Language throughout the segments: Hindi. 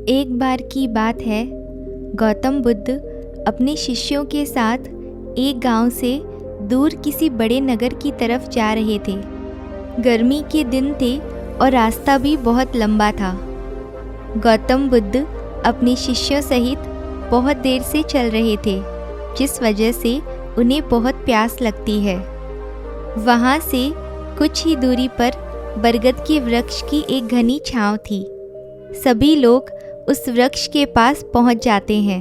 एक बार की बात है, गौतम बुद्ध अपने शिष्यों के साथ एक गांव से दूर किसी बड़े नगर की तरफ जा रहे थे। गर्मी के दिन थे और रास्ता भी बहुत लंबा था। गौतम बुद्ध अपने शिष्यों सहित बहुत देर से चल रहे थे, जिस वजह से उन्हें बहुत प्यास लगती है। वहाँ से कुछ ही दूरी पर बरगद के वृक्ष की एक घनी छांव थी। सभी लोग उस वृक्ष के पास पहुँच जाते हैं।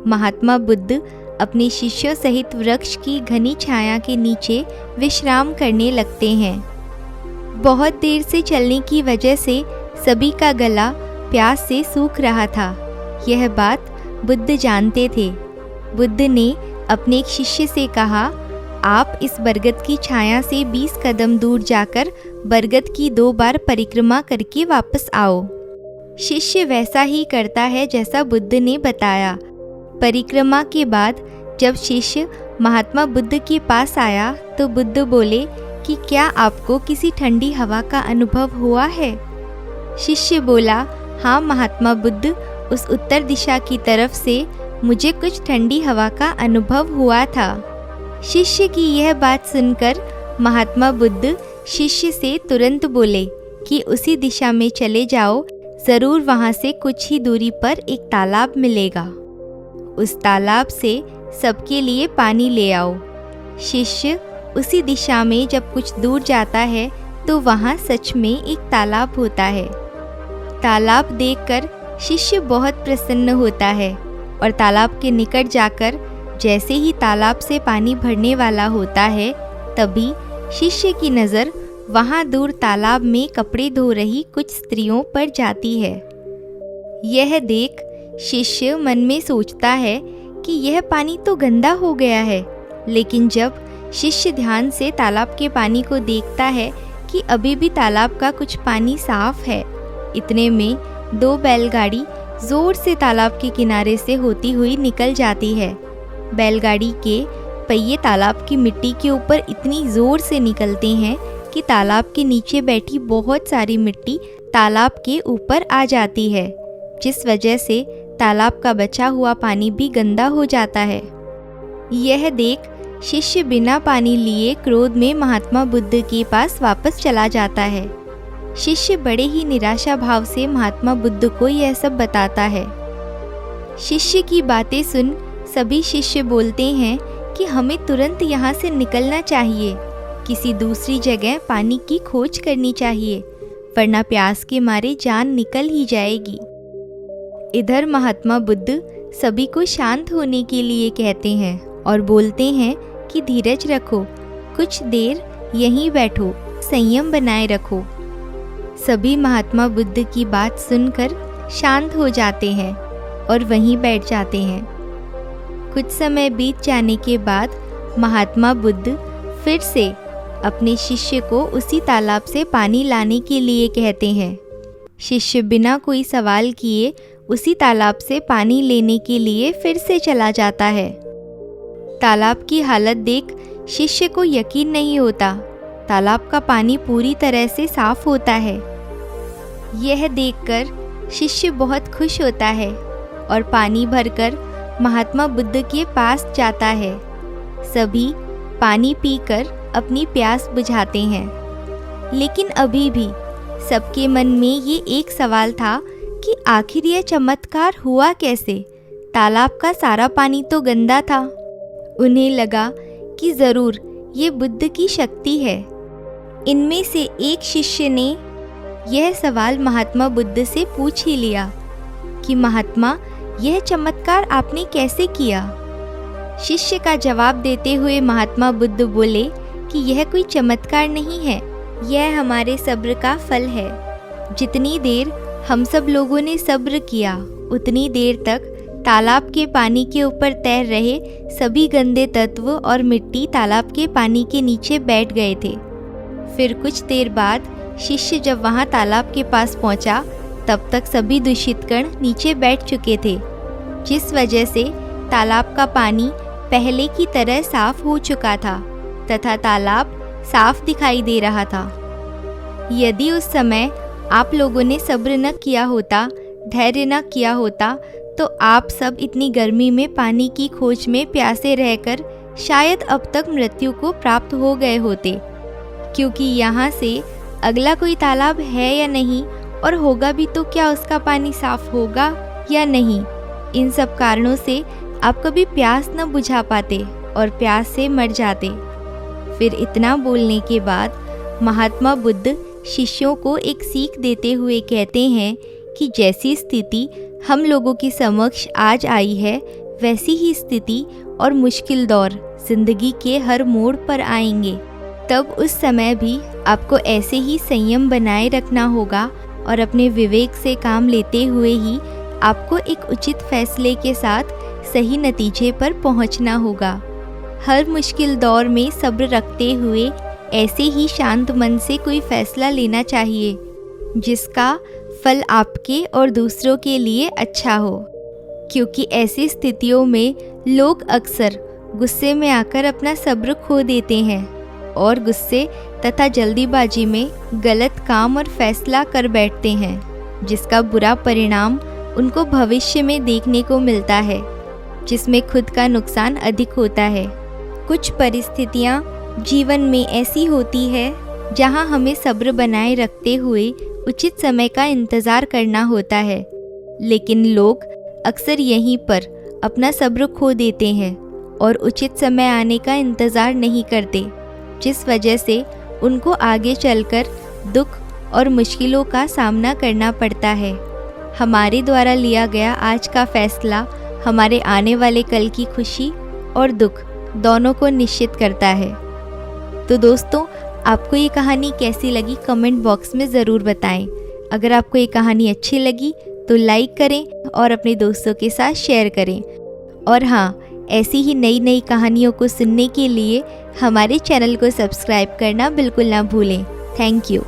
महात्मा बुद्ध अपने शिष्यों सहित वृक्ष की घनी छाया के नीचे विश्राम करने लगते हैं। बहुत देर से चलने की वजह से सभी का गला प्यास से सूख रहा था। यह बात बुद्ध जानते थे। बुद्ध ने अपने एक शिष्य से कहा, आप इस बरगद की छाया से 20 कदम दूर जाकर बरगद की 2 बार परिक्रमा करके वापस आओ। शिष्य वैसा ही करता है जैसा बुद्ध ने बताया। परिक्रमा के बाद जब शिष्य महात्मा बुद्ध के पास आया तो बुद्ध बोले कि क्या आपको किसी ठंडी हवा का अनुभव हुआ है? शिष्य बोला, हाँ महात्मा बुद्ध, उस उत्तर दिशा की तरफ से मुझे कुछ ठंडी हवा का अनुभव हुआ था। शिष्य की यह बात सुनकर महात्मा बुद्ध शिष्य से तुरंत बोले कि उसी दिशा में चले जाओ, ज़रूर वहाँ से कुछ ही दूरी पर एक तालाब मिलेगा। उस तालाब से सबके लिए पानी ले आओ। शिष्य उसी दिशा में जब कुछ दूर जाता है तो वहाँ सच में एक तालाब होता है। तालाब देखकर शिष्य बहुत प्रसन्न होता है और तालाब के निकट जाकर जैसे ही तालाब से पानी भरने वाला होता है, तभी शिष्य की नज़र वहाँ दूर तालाब में कपड़े धो रही कुछ स्त्रियों पर जाती है। यह देख शिष्य मन में सोचता है कि यह पानी तो गंदा हो गया है, लेकिन जब शिष्य ध्यान से तालाब के पानी को देखता है कि अभी भी तालाब का कुछ पानी साफ है, इतने में 2 बैलगाड़ी जोर से तालाब के किनारे से होती हुई निकल जाती है। बैलगाड़ी के पहिए तालाब की मिट्टी के ऊपर इतनी जोर से निकलते हैं कि तालाब के नीचे बैठी बहुत सारी मिट्टी तालाब के ऊपर आ जाती है, जिस वजह से तालाब का बचा हुआ पानी भी गंदा हो जाता है। यह देख शिष्य बिना पानी लिए क्रोध में महात्मा बुद्ध के पास वापस चला जाता है। शिष्य बड़े ही निराशा भाव से महात्मा बुद्ध को यह सब बताता है। शिष्य की बातें सुन सभी शिष्य बोलते हैं कि हमें तुरंत यहाँ से निकलना चाहिए, किसी दूसरी जगह पानी की खोज करनी चाहिए, वरना प्यास के मारे जान निकल ही जाएगी। इधर महात्मा बुद्ध सभी को शांत होने के लिए कहते हैं और बोलते हैं कि धीरज रखो, कुछ देर यहीं बैठो, संयम बनाए रखो। सभी महात्मा बुद्ध की बात सुनकर शांत हो जाते हैं और वहीं बैठ जाते हैं। कुछ समय बीत जाने के बाद महात्मा बुद्ध फिर से अपने शिष्य को उसी तालाब से पानी लाने के लिए कहते हैं। शिष्य बिना कोई सवाल किए उसी तालाब से पानी लेने के लिए फिर से चला जाता है। तालाब की हालत देख शिष्य को यकीन नहीं होता। तालाब का पानी पूरी तरह से साफ होता है। यह देखकर शिष्य बहुत खुश होता है और पानी भरकर महात्मा बुद्ध के पास जाता है। सभी पानी पीकर अपनी प्यास बुझाते हैं, लेकिन अभी भी सबके मन में ये एक सवाल था कि आखिर यह चमत्कार हुआ कैसे? तालाब का सारा पानी तो गंदा था। उन्हें लगा कि ज़रूर ये बुद्ध की शक्ति है। इनमें से एक शिष्य ने यह सवाल महात्मा बुद्ध से पूछ ही लिया कि महात्मा, यह चमत्कार आपने कैसे किया? शिष्य का जवाब देते हुए महात्मा बुद्ध बोले कि यह कोई चमत्कार नहीं है, यह हमारे सब्र का फल है। जितनी देर हम सब लोगों ने सब्र किया, उतनी देर तक तालाब के पानी के ऊपर तैर रहे सभी गंदे तत्व और मिट्टी तालाब के पानी के नीचे बैठ गए थे। फिर कुछ देर बाद शिष्य जब वहाँ तालाब के पास पहुँचा, तब तक सभी दूषित कण नीचे बैठ चुके थे, जिस वजह से तालाब का पानी पहले की तरह साफ हो चुका था तथा तालाब साफ दिखाई दे रहा था। यदि उस समय आप लोगों ने सब्र न किया होता, धैर्य न किया होता तो आप सब इतनी गर्मी में पानी की खोज में प्यासे रहकर शायद अब तक मृत्यु को प्राप्त हो गए होते, क्योंकि यहाँ से अगला कोई तालाब है या नहीं, और होगा भी तो क्या उसका पानी साफ होगा या नहीं। इन सब कारणों से आप कभी प्यास न बुझा पाते और प्यास से मर जाते। फिर इतना बोलने के बाद महात्मा बुद्ध शिष्यों को एक सीख देते हुए कहते हैं कि जैसी स्थिति हम लोगों की समक्ष आज आई है, वैसी ही स्थिति और मुश्किल दौर जिंदगी के हर मोड़ पर आएंगे। तब उस समय भी आपको ऐसे ही संयम बनाए रखना होगा और अपने विवेक से काम लेते हुए ही आपको एक उचित फैसले के साथ सही नतीजे पर पहुंचना होगा। हर मुश्किल दौर में सब्र रखते हुए ऐसे ही शांत मन से कोई फैसला लेना चाहिए जिसका फल आपके और दूसरों के लिए अच्छा हो, क्योंकि ऐसी स्थितियों में लोग अक्सर गुस्से में आकर अपना सब्र खो देते हैं और गुस्से तथा जल्दीबाजी में गलत काम और फैसला कर बैठते हैं, जिसका बुरा परिणाम उनको भविष्य में देखने को मिलता है, जिसमें खुद का नुकसान अधिक होता है। कुछ परिस्थितियाँ जीवन में ऐसी होती है जहाँ हमें सब्र बनाए रखते हुए उचित समय का इंतज़ार करना होता है, लेकिन लोग अक्सर यहीं पर अपना सब्र खो देते हैं और उचित समय आने का इंतज़ार नहीं करते, जिस वजह से उनको आगे चलकर दुख और मुश्किलों का सामना करना पड़ता है। हमारे द्वारा लिया गया आज का फैसला हमारे आने वाले कल की खुशी और दुख दोनों को निश्चित करता है। तो दोस्तों, आपको ये कहानी कैसी लगी कमेंट बॉक्स में ज़रूर बताएं। अगर आपको ये कहानी अच्छी लगी तो लाइक करें और अपने दोस्तों के साथ शेयर करें। और हाँ, ऐसी ही नई नई कहानियों को सुनने के लिए हमारे चैनल को सब्सक्राइब करना बिल्कुल ना भूलें। Thank you.